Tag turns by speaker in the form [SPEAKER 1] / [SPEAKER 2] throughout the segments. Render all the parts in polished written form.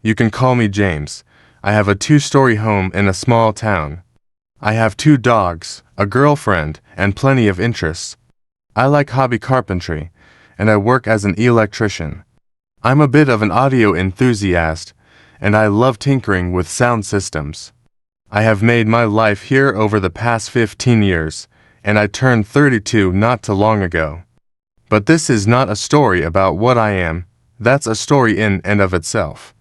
[SPEAKER 1] You can call me James. I have a two-story home in a small town. I have 2 dogs, a girlfriend, and plenty of interests. I like hobby carpentry, and I work as an electrician. I'm a bit of an audio enthusiast, and I love tinkering with sound systems. I have made my life here over the past 15 years, and I turned 32 not too long ago. But this is not a story about what I am, that's a story in and of itself.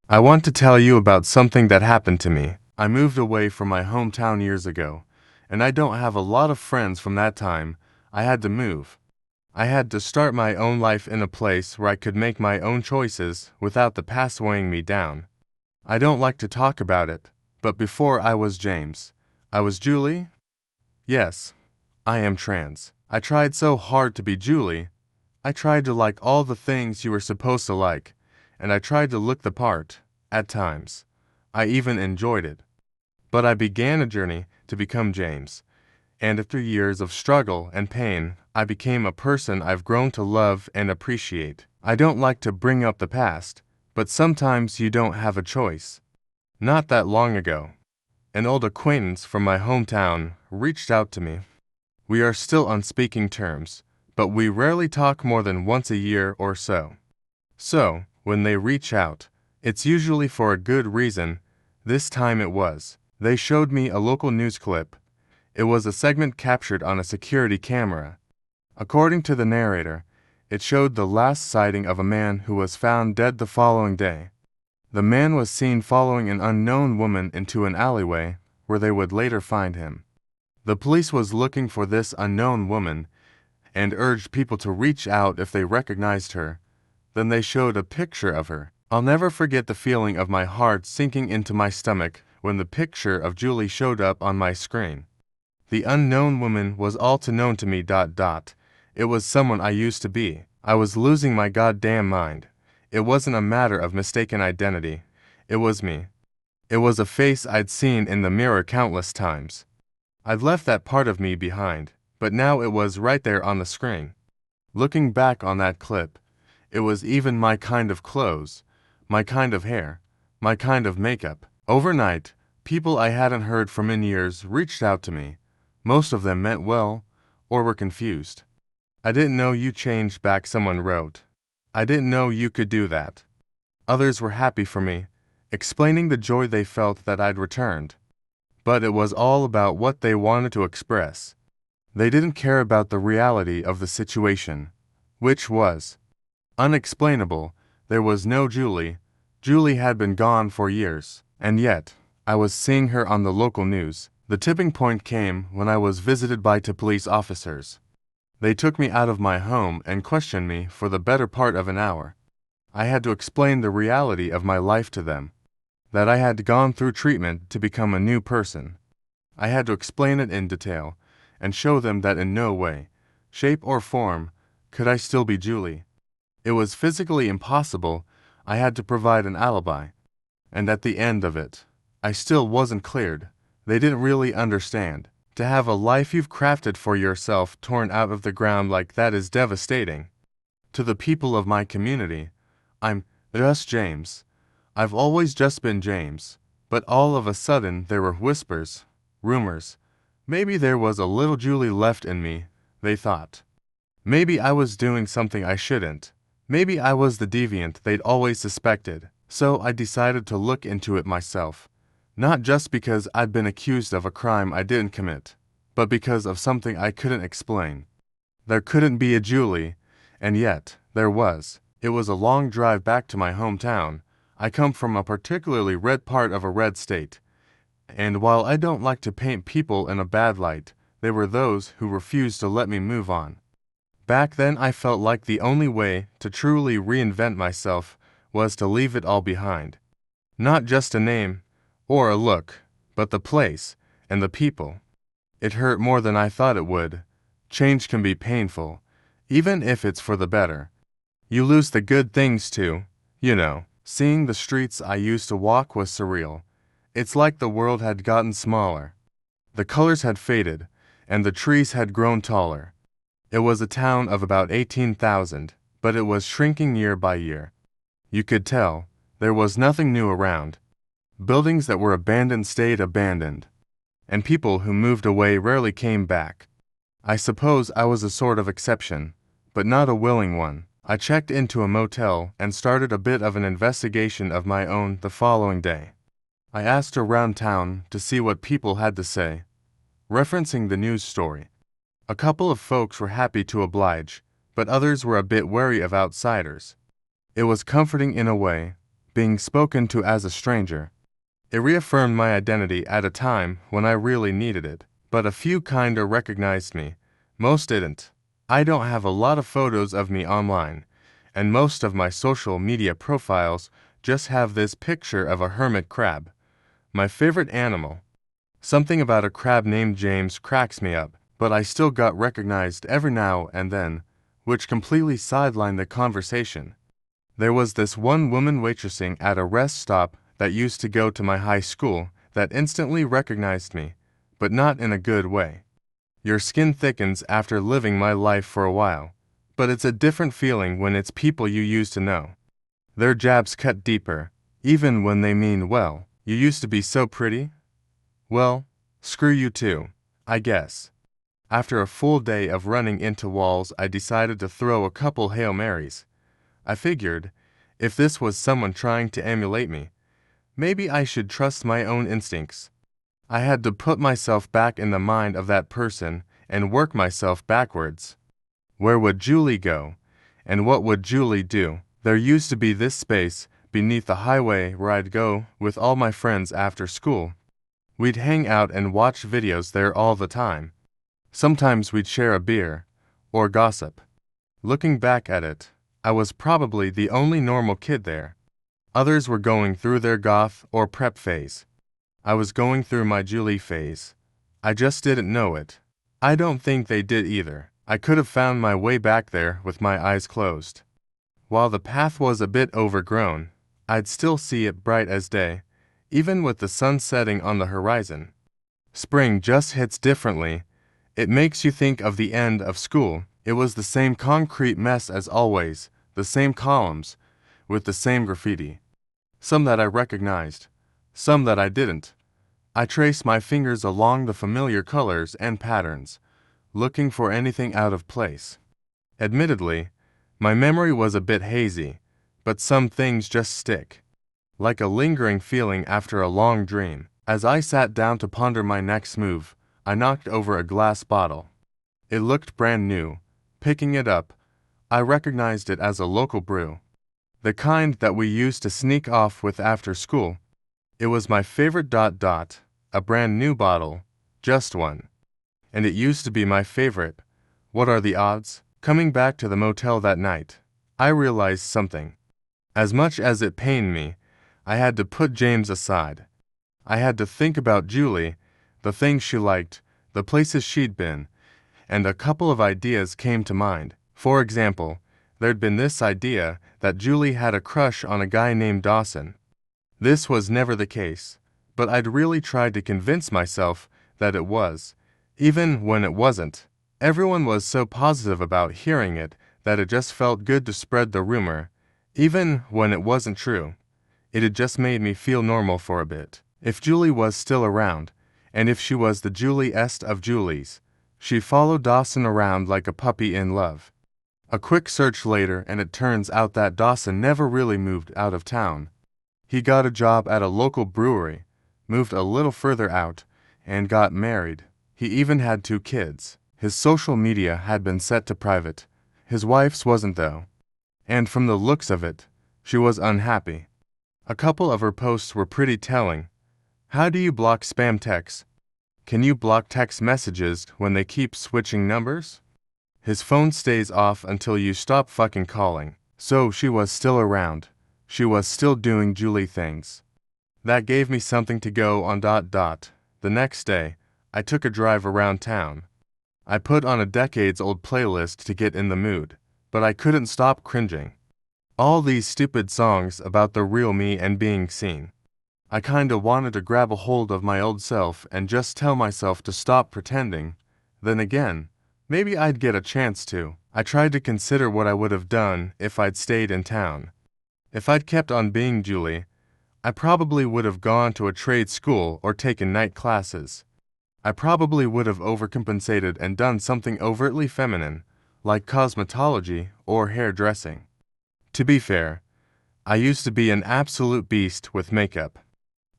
[SPEAKER 1] I want to tell you about something that happened to me. I moved away from my hometown years ago, and I don't have a lot of friends from that time. I had to move. I had to start my own life in a place where I could make my own choices without the past weighing me down. I don't like to talk about it, but before I was James, I was Julie. Yes, I am trans. I tried so hard to be Julie. I tried to like all the things you were supposed to like, and I tried to look the part, at times. I even enjoyed it. But I began a journey to become James, and after years of struggle and pain, I became a person I've grown to love and appreciate. I don't like to bring up the past, but sometimes you don't have a choice. Not that long ago, an old acquaintance from my hometown reached out to me. We are still on speaking terms, but we rarely talk more than once a year or so. So, when they reach out, it's usually for a good reason. This time it was. They showed me a local news clip. It was a segment captured on a security camera. According to the narrator, it showed the last sighting of a man who was found dead the following day. The man was seen following an unknown woman into an alleyway where they would later find him. The police was looking for this unknown woman and urged people to reach out if they recognized her. Then they showed a picture of her. I'll never forget the feeling of my heart sinking into my stomach when the picture of Julie showed up on my screen. The unknown woman was all too known to me. It was someone I used to be. I was losing my goddamn mind. It wasn't a matter of mistaken identity. It was me. It was a face I'd seen in the mirror countless times. I'd left that part of me behind, but now it was right there on the screen. Looking back on that clip, it was even my kind of clothes, my kind of hair, my kind of makeup. Overnight, people I hadn't heard from in years reached out to me. Most of them meant well, or were confused. I didn't know you changed back, someone wrote. I didn't know you could do that. Others were happy for me, explaining the joy they felt that I'd returned. But it was all about what they wanted to express. They didn't care about the reality of the situation, which was unexplainable. There was no Julie. Julie had been gone for years, and yet, I was seeing her on the local news. The tipping point came when I was visited by 2 police officers. They took me out of my home and questioned me for the better part of an hour. I had to explain the reality of my life to them, that I had gone through treatment to become a new person. I had to explain it in detail, and show them that in no way, shape or form, could I still be Julie. It was physically impossible. I had to provide an alibi. And at the end of it, I still wasn't cleared. They didn't really understand. To have a life you've crafted for yourself torn out of the ground like that is devastating. To the people of my community, I'm just James. I've always just been James. But all of a sudden there were whispers, rumors. Maybe there was a little Julie left in me, they thought. Maybe I was doing something I shouldn't. Maybe I was the deviant they'd always suspected. So I decided to look into it myself. Not just because I'd been accused of a crime I didn't commit, but because of something I couldn't explain. There couldn't be a Julie, and yet there was. It was a long drive back to my hometown. I come from a particularly red part of a red state, and while I don't like to paint people in a bad light, there were those who refused to let me move on. Back then I felt like the only way to truly reinvent myself was to leave it all behind. Not just a name or a look, but the place and the people. It hurt more than I thought it would. Change can be painful, even if it's for the better. You lose the good things too, you know. Seeing the streets I used to walk was surreal. It's like the world had gotten smaller. The colors had faded, and the trees had grown taller. It was a town of about 18,000, but it was shrinking year by year. You could tell, There was nothing new around. Buildings that were abandoned stayed abandoned, and people who moved away rarely came back. I suppose I was a sort of exception, but not a willing one. I checked into a motel and started a bit of an investigation of my own the following day. I asked around town to see what people had to say, referencing the news story. A couple of folks were happy to oblige, but others were a bit wary of outsiders. It was comforting in a way, being spoken to as a stranger. It reaffirmed my identity at a time when I really needed it, but a few kinda recognized me. Most didn't. I don't have a lot of photos of me online, and most of my social media profiles just have this picture of a hermit crab. My favorite animal. Something about a crab named James cracks me up, but I still got recognized every now and then, which completely sidelined the conversation. There was this one woman waitressing at a rest stop that used to go to my high school that instantly recognized me, but not in a good way. Your skin thickens after living my life for a while, but it's a different feeling when it's people you used to know. Their jabs cut deeper, even when they mean well. You used to be so pretty? Well, screw you too, I guess. After a full day of running into walls, I decided to throw a couple Hail Marys. I figured, if this was someone trying to emulate me, maybe I should trust my own instincts. I had to put myself back in the mind of that person and work myself backwards. Where would Julie go? And what would Julie do? There used to be this space beneath the highway where I'd go with all my friends after school. We'd hang out and watch videos there all the time. Sometimes we'd share a beer, or gossip. Looking back at it, I was probably the only normal kid there. Others were going through their goth or prep phase. I was going through my Julie phase. I just didn't know it. I don't think they did either. I could have found my way back there with my eyes closed. While the path was a bit overgrown, I'd still see it bright as day, even with the sun setting on the horizon. Spring just hits differently. It makes you think of the end of school. It was the same concrete mess as always, the same columns, with the same graffiti. Some that I recognized, some that I didn't. I traced my fingers along the familiar colors and patterns, looking for anything out of place. Admittedly, my memory was a bit hazy, but some things just stick, like a lingering feeling after a long dream. As I sat down to ponder my next move, I knocked over a glass bottle. It looked brand new. Picking it up, I recognized it as a local brew. The kind that we used to sneak off with after school. It was my favorite ... a brand new bottle, just one. And it used to be my favorite. What are the odds? Coming back to the motel that night, I realized something. As much as it pained me, I had to put James aside. I had to think about Julie, the things she liked, the places she'd been, and a couple of ideas came to mind. For example, there'd been this idea that Julie had a crush on a guy named Dawson. This was never the case, but I'd really tried to convince myself that it was, even when it wasn't. Everyone was so positive about hearing it that it just felt good to spread the rumor, even when it wasn't true. It had just made me feel normal for a bit. If Julie was still around, and if she was the Juliest of Julies, she followed Dawson around like a puppy in love. A quick search later and it turns out that Dawson never really moved out of town. He got a job at a local brewery, moved a little further out, and got married. He even had 2 kids. His social media had been set to private. His wife's wasn't though. And from the looks of it, she was unhappy. A couple of her posts were pretty telling. How do you block spam texts? Can you block text messages when they keep switching numbers? His phone stays off until you stop fucking calling. So she was still around. She was still doing Julie things. That gave me something to go on. The next day, I took a drive around town. I put on a decades-old playlist to get in the mood, but I couldn't stop cringing. All these stupid songs about the real me and being seen. I kinda wanted to grab a hold of my old self and just tell myself to stop pretending. Then again, maybe I'd get a chance to. I tried to consider what I would have done if I'd stayed in town. If I'd kept on being Julie, I probably would have gone to a trade school or taken night classes. I probably would have overcompensated and done something overtly feminine, like cosmetology or hairdressing. To be fair, I used to be an absolute beast with makeup.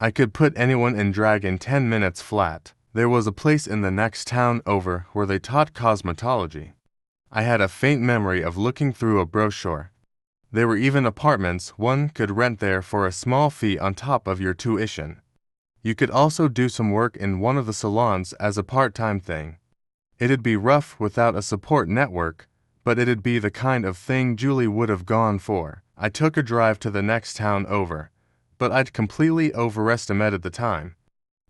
[SPEAKER 1] I could put anyone in drag in 10 minutes flat. There was a place in the next town over where they taught cosmetology. I had a faint memory of looking through a brochure. There were even apartments one could rent there for a small fee on top of your tuition. You could also do some work in one of the salons as a part-time thing. It'd be rough without a support network, but it'd be the kind of thing Julie would have gone for. I took a drive to the next town over, but I'd completely overestimated the time.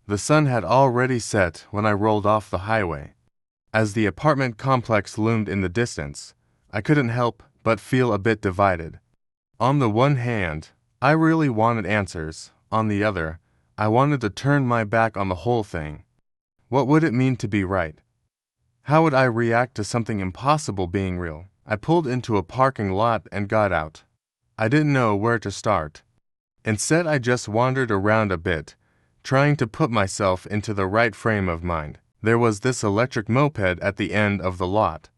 [SPEAKER 1] The sun had already set when I rolled off the highway. As the apartment complex loomed in the distance, I couldn't help but feel a bit divided. On the one hand, I really wanted answers. On the other, I wanted to turn my back on the whole thing. What would it mean to be right? How would I react to something impossible being real? I pulled into a parking lot and got out. I didn't know where to start. Instead, I just wandered around a bit, trying to put myself into the right frame of mind. There was this electric moped at the end of the lot.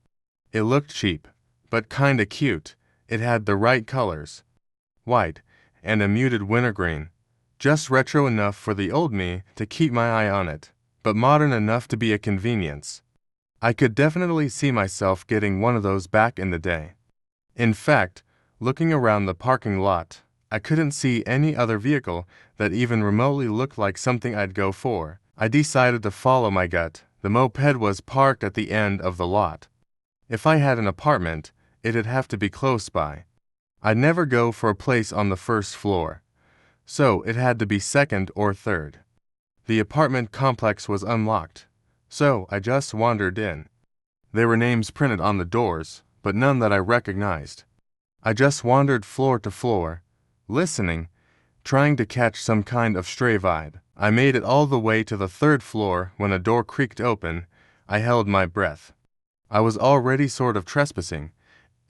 [SPEAKER 1] It looked cheap, but kinda cute. It had the right colors. White, and a muted wintergreen. Just retro enough for the old me to keep my eye on it, but modern enough to be a convenience. I could definitely see myself getting one of those back in the day. In fact, looking around the parking lot, I couldn't see any other vehicle that even remotely looked like something I'd go for. I decided to follow my gut. The moped was parked at the end of the lot. If I had an apartment, it'd have to be close by. I'd never go for a place on the first floor, so it had to be second or third. The apartment complex was unlocked, so I just wandered in. There were names printed on the doors, but none that I recognized. I just wandered floor to floor, listening, trying to catch some kind of stray vibe. I made it all the way to the third floor when a door creaked open. I held my breath. I was already sort of trespassing,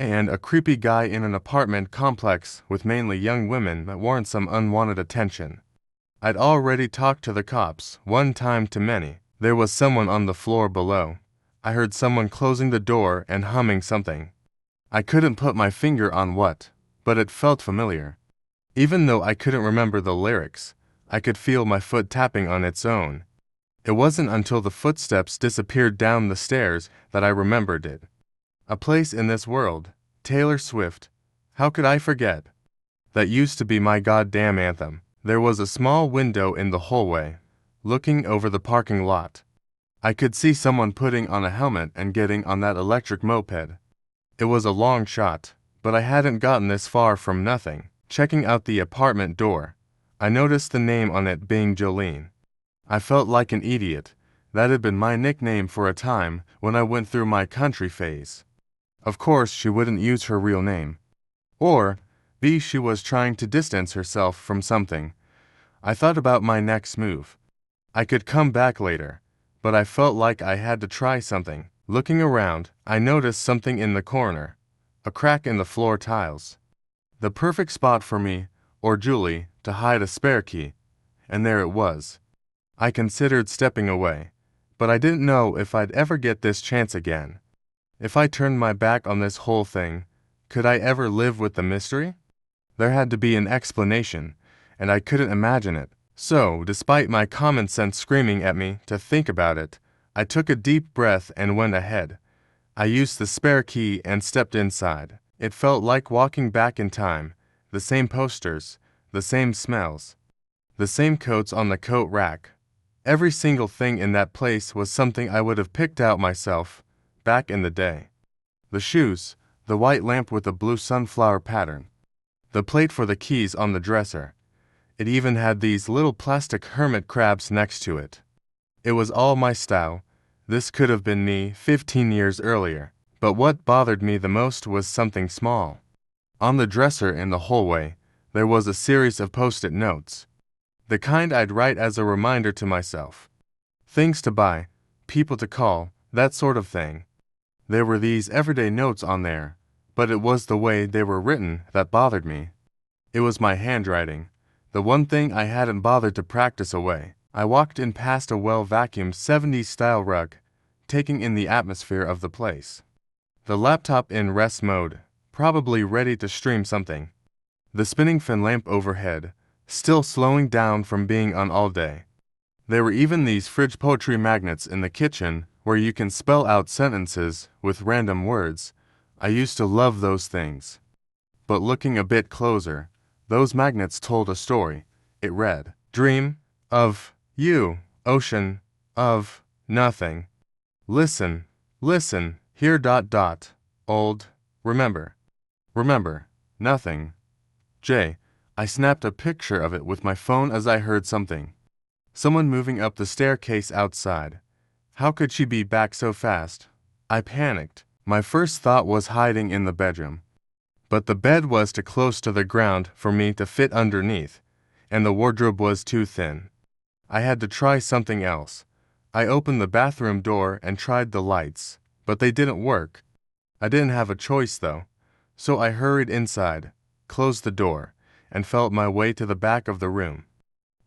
[SPEAKER 1] and a creepy guy in an apartment complex with mainly young women that warrant some unwanted attention. I'd already talked to the cops, one time too many. There was someone on the floor below. I heard someone closing the door and humming something. I couldn't put my finger on what, but it felt familiar. Even though I couldn't remember the lyrics, I could feel my foot tapping on its own. It wasn't until the footsteps disappeared down the stairs that I remembered it. A Place in This World, Taylor Swift. How could I forget? That used to be my goddamn anthem. There was a small window in the hallway, looking over the parking lot. I could see someone putting on a helmet and getting on that electric moped. It was a long shot, but I hadn't gotten this far from nothing. Checking out the apartment door, I noticed the name on it being Jolene. I felt like an idiot. That had been my nickname for a time when I went through my country phase. Of course, she wouldn't use her real name. Or, B, she was trying to distance herself from something. I thought about my next move. I could come back later, but I felt like I had to try something. Looking around, I noticed something in the corner. A crack in the floor tiles. The perfect spot for me, or Julie, to hide a spare key. And there it was. I considered stepping away, but I didn't know if I'd ever get this chance again. If I turned my back on this whole thing, could I ever live with the mystery? There had to be an explanation, and I couldn't imagine it. So, despite my common sense screaming at me to think about it, I took a deep breath and went ahead. I used the spare key and stepped inside. It felt like walking back in time. The same posters, the same smells, the same coats on the coat rack. Every single thing in that place was something I would have picked out myself, back in the day. The shoes, the white lamp with the blue sunflower pattern, the plate for the keys on the dresser. It even had these little plastic hermit crabs next to it. It was all my style. This could have been me 15 years earlier. But what bothered me the most was something small. On the dresser in the hallway, there was a series of post-it notes. The kind I'd write as a reminder to myself. Things to buy, people to call, that sort of thing. There were these everyday notes on there, but it was the way they were written that bothered me. It was my handwriting, the one thing I hadn't bothered to practice away. I walked in past a well-vacuumed 70s-style rug, taking in the atmosphere of the place. The laptop in rest mode, probably ready to stream something. The spinning fan lamp overhead, still slowing down from being on all day. There were even these fridge poetry magnets in the kitchen where you can spell out sentences with random words. I used to love those things. But looking a bit closer, those magnets told a story. It read, "Dream of you, ocean of nothing. Listen, listen, here ... old, remember, nothing." I snapped a picture of it with my phone as I heard something. Someone moving up the staircase outside. How could she be back so fast? I panicked. My first thought was hiding in the bedroom. But the bed was too close to the ground for me to fit underneath, and the wardrobe was too thin. I had to try something else. I opened the bathroom door and tried the lights, but they didn't work. I didn't have a choice though, so I hurried inside, closed the door, and felt my way to the back of the room.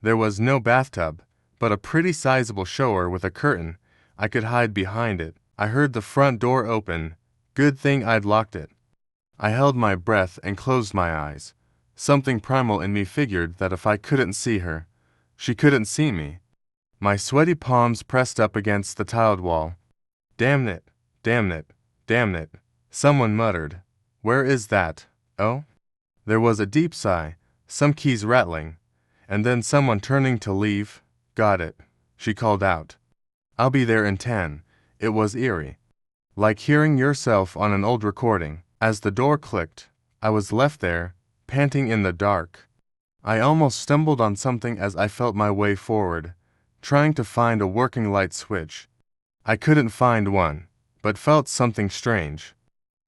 [SPEAKER 1] There was no bathtub, but a pretty sizable shower with a curtain. I could hide behind it. I heard the front door open. Good thing I'd locked it. I held my breath and closed my eyes. Something primal in me figured that if I couldn't see her, she couldn't see me. My sweaty palms pressed up against the tiled wall. Damn it, damn it, damn it. Someone muttered. Where is that? Oh? There was a deep sigh, some keys rattling, and then someone turning to leave. Got it, she called out. I'll be there in 10. It was eerie. Like hearing yourself on an old recording. As the door clicked, I was left there, panting in the dark. I almost stumbled on something as I felt my way forward, trying to find a working light switch. I couldn't find one, but felt something strange.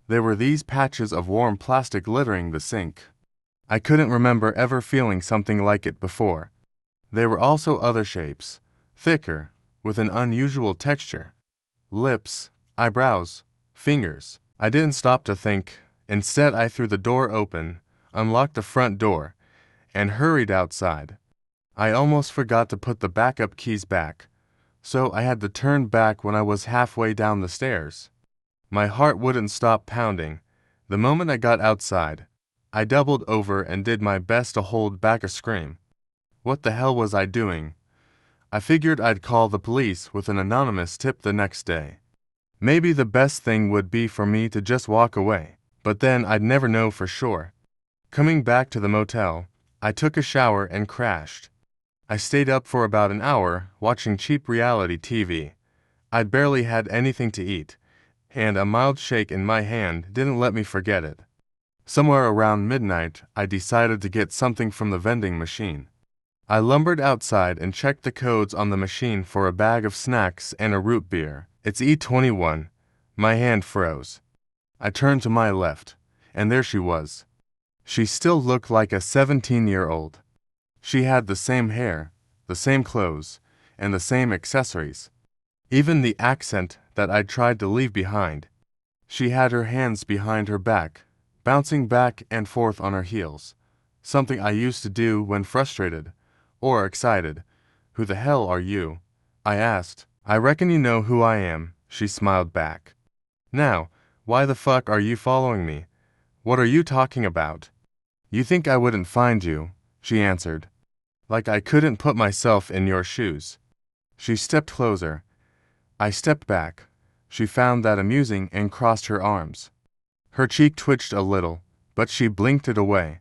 [SPEAKER 1] There were these patches of warm plastic littering the sink. I couldn't remember ever feeling something like it before. There were also other shapes, thicker, with an unusual texture. Lips, eyebrows, fingers. I didn't stop to think. Instead, I threw the door open, unlocked the front door, and hurried outside. I almost forgot to put the backup keys back, so I had to turn back when I was halfway down the stairs. My heart wouldn't stop pounding. The moment I got outside, I doubled over and did my best to hold back a scream. What the hell was I doing? I figured I'd call the police with an anonymous tip the next day. Maybe the best thing would be for me to just walk away, but then I'd never know for sure. Coming back to the motel, I took a shower and crashed. I stayed up for about an hour watching cheap reality TV. I'd barely had anything to eat, and a mild shake in my hand didn't let me forget it. Somewhere around midnight, I decided to get something from the vending machine. I lumbered outside and checked the codes on the machine for a bag of snacks and a root beer. It's E21. My hand froze. I turned to my left, and there she was. She still looked like a 17-year-old. She had the same hair, the same clothes, and the same accessories. Even the accent that I'd tried to leave behind. She had her hands behind her back, bouncing back and forth on her heels, something I used to do when frustrated or excited. Who the hell are you? I asked. I reckon you know who I am, she smiled back. Now, why the fuck are you following me? What are you talking about? You think I wouldn't find you, she answered. Like I couldn't put myself in your shoes. She stepped closer. I stepped back. She found that amusing and crossed her arms. Her cheek twitched a little, but she blinked it away.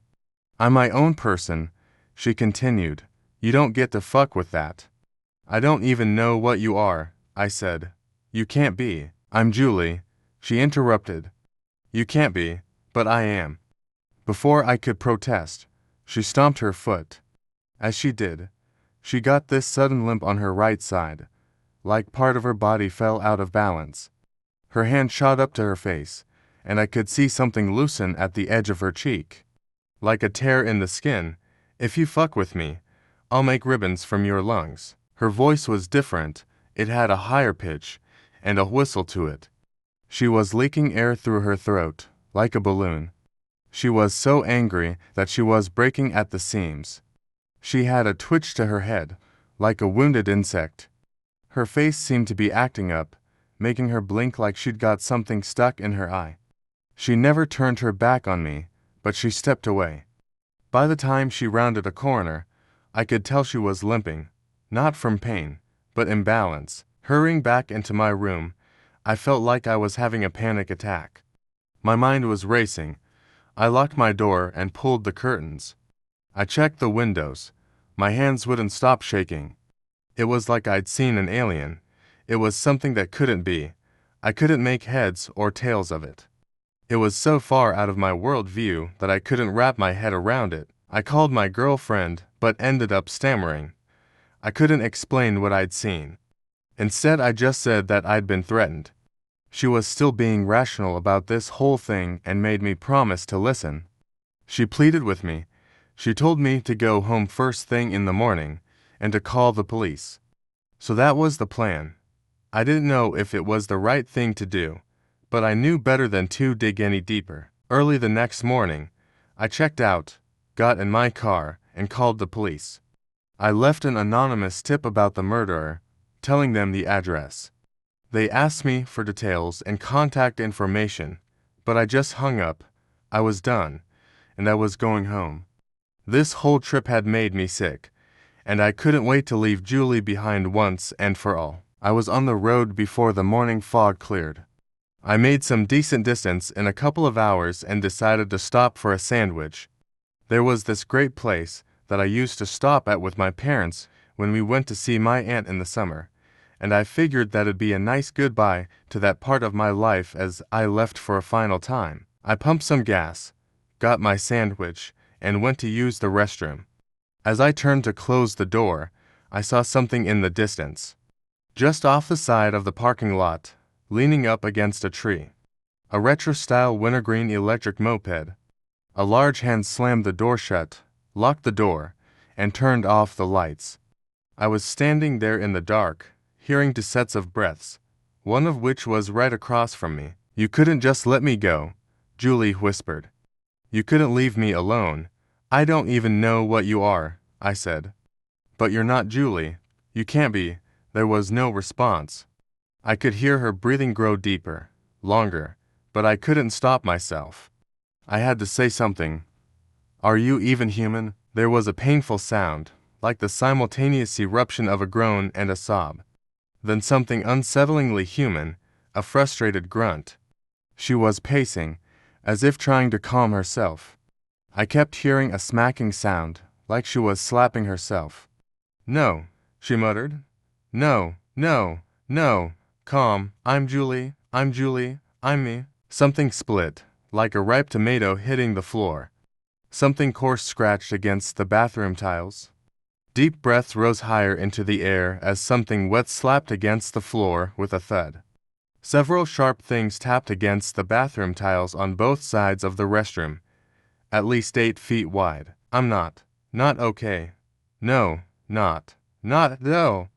[SPEAKER 1] I'm my own person, she continued. You don't get to fuck with that. I don't even know what you are, I said. You can't be. I'm Julie, she interrupted. You can't be, but I am. Before I could protest, she stomped her foot. As she did, she got this sudden limp on her right side, like part of her body fell out of balance. Her hand shot up to her face, and I could see something loosen at the edge of her cheek. Like a tear in the skin. If you fuck with me, I'll make ribbons from your lungs. Her voice was different. It had a higher pitch, and a whistle to it. She was leaking air through her throat, like a balloon. She was so angry that she was breaking at the seams. She had a twitch to her head, like a wounded insect. Her face seemed to be acting up, making her blink like she'd got something stuck in her eye. She never turned her back on me, but she stepped away. By the time she rounded a corner, I could tell she was limping, not from pain, but imbalance. Hurrying back into my room, I felt like I was having a panic attack. My mind was racing. I locked my door and pulled the curtains. I checked the windows. My hands wouldn't stop shaking. It was like I'd seen an alien. It was something that couldn't be. I couldn't make heads or tails of it. It was so far out of my world view that I couldn't wrap my head around it. I called my girlfriend, but ended up stammering. I couldn't explain what I'd seen. Instead, I just said that I'd been threatened. She was still being rational about this whole thing and made me promise to listen. She pleaded with me. She told me to go home first thing in the morning and to call the police. So that was the plan. I didn't know if it was the right thing to do, but I knew better than to dig any deeper. Early the next morning, I checked out, got in my car, and called the police. I left an anonymous tip about the murderer, telling them the address. They asked me for details and contact information, but I just hung up. I was done, and I was going home. This whole trip had made me sick, and I couldn't wait to leave Julie behind once and for all. I was on the road before the morning fog cleared. I made some decent distance in a couple of hours and decided to stop for a sandwich. There was this great place that I used to stop at with my parents when we went to see my aunt in the summer, and I figured that'd be a nice goodbye to that part of my life as I left for a final time. I pumped some gas, got my sandwich, and went to use the restroom. As I turned to close the door, I saw something in the distance. Just off the side of the parking lot, leaning up against a tree. A retro-style wintergreen electric moped. A large hand slammed the door shut, locked the door, and turned off the lights. I was standing there in the dark, hearing two sets of breaths, one of which was right across from me. "You couldn't just let me go," Julie whispered. "You couldn't leave me alone. I don't even know what you are," I said. "But you're not Julie. You can't be." There was no response. I could hear her breathing grow deeper, longer, but I couldn't stop myself. I had to say something. "Are you even human?" There was a painful sound, like the simultaneous eruption of a groan and a sob. Then something unsettlingly human, a frustrated grunt. She was pacing, as if trying to calm herself. I kept hearing a smacking sound, like she was slapping herself. "No," she muttered. "No, no, no. Calm. I'm Julie, I'm me." Something split, like a ripe tomato hitting the floor. Something coarse scratched against the bathroom tiles. Deep breaths rose higher into the air as something wet slapped against the floor with a thud. Several sharp things tapped against the bathroom tiles on both sides of the restroom, at least 8 feet wide. I'm not okay. No, no.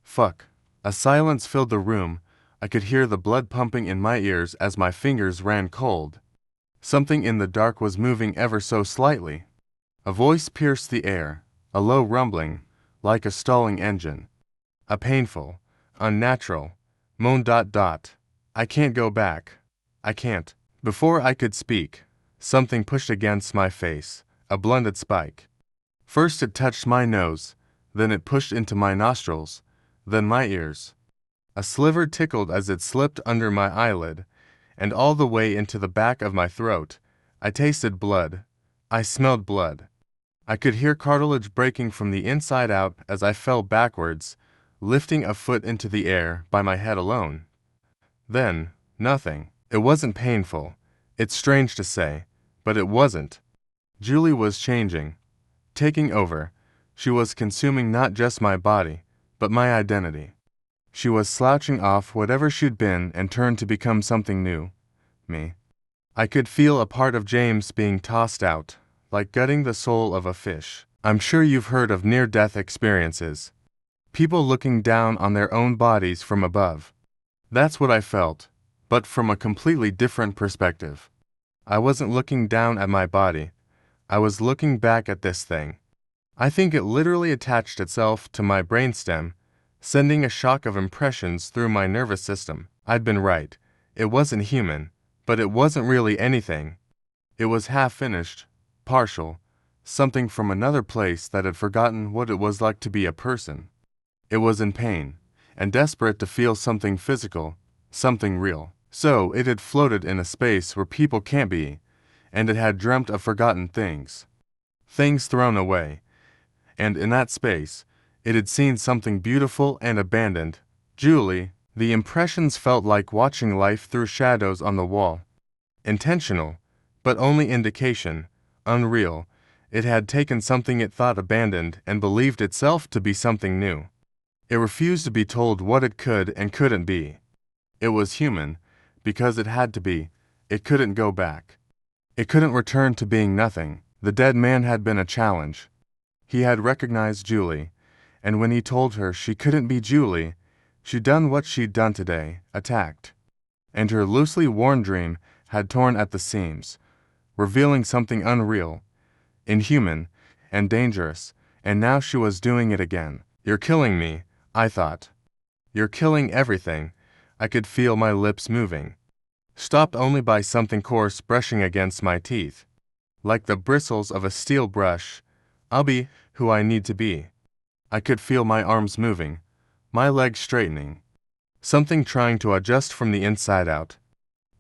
[SPEAKER 1] Fuck. A silence filled the room. I could hear the blood pumping in my ears as my fingers ran cold. Something in the dark was moving ever so slightly. A voice pierced the air, a low rumbling, like a stalling engine. A painful, unnatural moan. "I can't go back. I can't." Before I could speak, something pushed against my face, a blunted spike. First it touched my nose, then it pushed into my nostrils, then my ears. A sliver tickled as it slipped under my eyelid, and all the way into the back of my throat. I tasted blood. I smelled blood. I could hear cartilage breaking from the inside out as I fell backwards, lifting a foot into the air by my head alone. Then, nothing. It wasn't painful. It's strange to say, but it wasn't. Julie was changing, taking over. She was consuming not just my body, but my identity. She was slouching off whatever she'd been and turned to become something new. Me. I could feel a part of James being tossed out, like gutting the soul of a fish. I'm sure you've heard of near-death experiences. People looking down on their own bodies from above. That's what I felt, but from a completely different perspective. I wasn't looking down at my body. I was looking back at this thing. I think it literally attached itself to my brainstem, sending a shock of impressions through my nervous system. I'd been right. It wasn't human, but it wasn't really anything. It was half-finished, partial, something from another place that had forgotten what it was like to be a person. It was in pain, and desperate to feel something physical, something real. So it had floated in a space where people can't be, and it had dreamt of forgotten things. Things thrown away. And in that space, it had seen something beautiful and abandoned. Julie, the impressions felt like watching life through shadows on the wall. Intentional, but only indication, unreal. It had taken something it thought abandoned and believed itself to be something new. It refused to be told what it could and couldn't be. It was human, because it had to be. It couldn't go back. It couldn't return to being nothing. The dead man had been a challenge. He had recognized Julie, and when he told her she couldn't be Julie, she'd done what she'd done today, attacked. And her loosely worn dream had torn at the seams, revealing something unreal, inhuman, and dangerous, and now she was doing it again. You're killing me, I thought. You're killing everything. I could feel my lips moving, stopped only by something coarse brushing against my teeth. Like the bristles of a steel brush, I'll be who I need to be. I could feel my arms moving, my legs straightening, something trying to adjust from the inside out.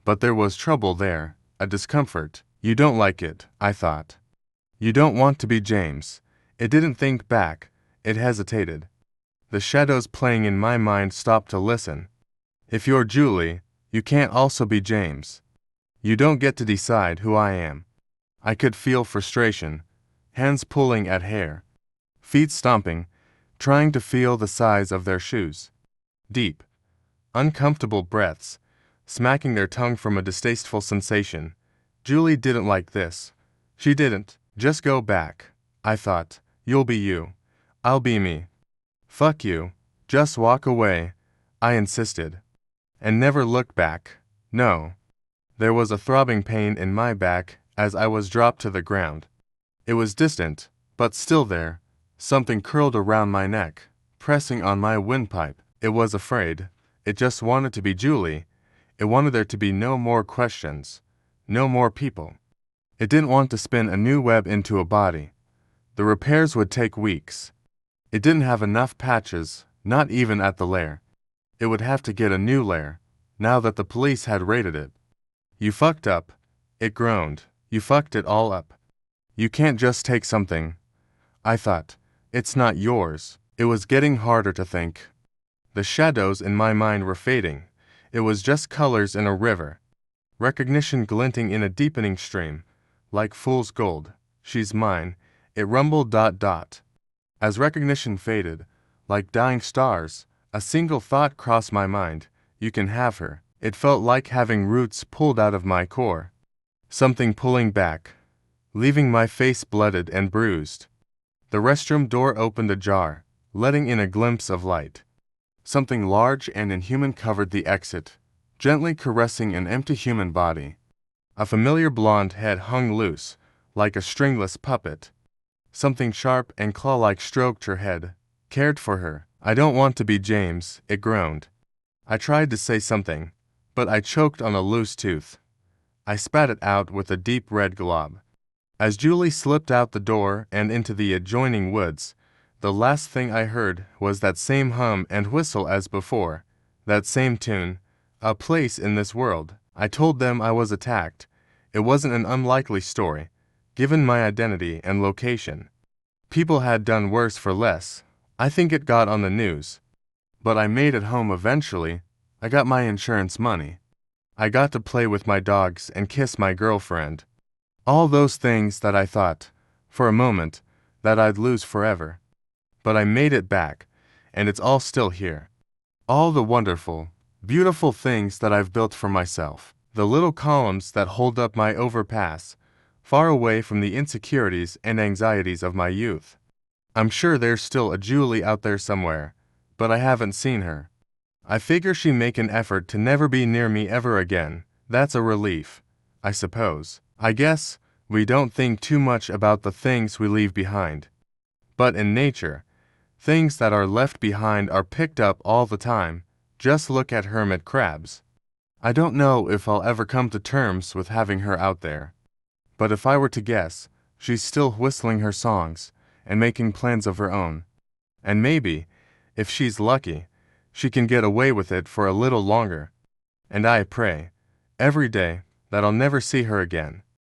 [SPEAKER 1] But there was trouble there, a discomfort. You don't like it, I thought. You don't want to be James. It didn't think back, it hesitated. The shadows playing in my mind stopped to listen. If you're Julie, you can't also be James. You don't get to decide who I am. I could feel frustration, hands pulling at hair, feet stomping, trying to feel the size of their shoes. Deep, uncomfortable breaths, smacking their tongue from a distasteful sensation. Julie didn't like this. She didn't. Just go back, I thought. You'll be you. I'll be me. Fuck you. Just walk away, I insisted. And never look back. No. There was a throbbing pain in my back as I was dropped to the ground. It was distant, but still there. Something curled around my neck, pressing on my windpipe. It was afraid. It just wanted to be Julie. It wanted there to be no more questions, no more people. It didn't want to spin a new web into a body. The repairs would take weeks. It didn't have enough patches, not even at the lair. It would have to get a new lair, now that the police had raided it. You fucked up, it groaned. You fucked it all up. You can't just take something. I thought. It's not yours. It was getting harder to think. The shadows in my mind were fading. It was just colors in a river. Recognition glinting in a deepening stream. Like fool's gold. She's mine. It rumbled ... As recognition faded, like dying stars, a single thought crossed my mind. You can have her. It felt like having roots pulled out of my core. Something pulling back, leaving my face blooded and bruised. The restroom door opened ajar, letting in a glimpse of light. Something large and inhuman covered the exit, gently caressing an empty human body. A familiar blonde head hung loose, like a stringless puppet. Something sharp and claw-like stroked her head, cared for her. I don't want to be James, it groaned. I tried to say something, but I choked on a loose tooth. I spat it out with a deep red glob. As Julie slipped out the door and into the adjoining woods, the last thing I heard was that same hum and whistle as before, that same tune, A Place in This World. I told them I was attacked. It wasn't an unlikely story, given my identity and location. People had done worse for less. I think it got on the news. But I made it home eventually. I got my insurance money. I got to play with my dogs and kiss my girlfriend. All those things that I thought, for a moment, that I'd lose forever. But I made it back, and it's all still here. All the wonderful, beautiful things that I've built for myself. The little columns that hold up my overpass, far away from the insecurities and anxieties of my youth. I'm sure there's still a Julie out there somewhere, but I haven't seen her. I figure she'd make an effort to never be near me ever again. That's a relief. I suppose. I guess we don't think too much about the things we leave behind. But in nature, things that are left behind are picked up all the time. Just look at hermit crabs. I don't know if I'll ever come to terms with having her out there. But if I were to guess, she's still whistling her songs and making plans of her own. And maybe, if she's lucky, she can get away with it for a little longer. And I pray, every day, that I'll never see her again.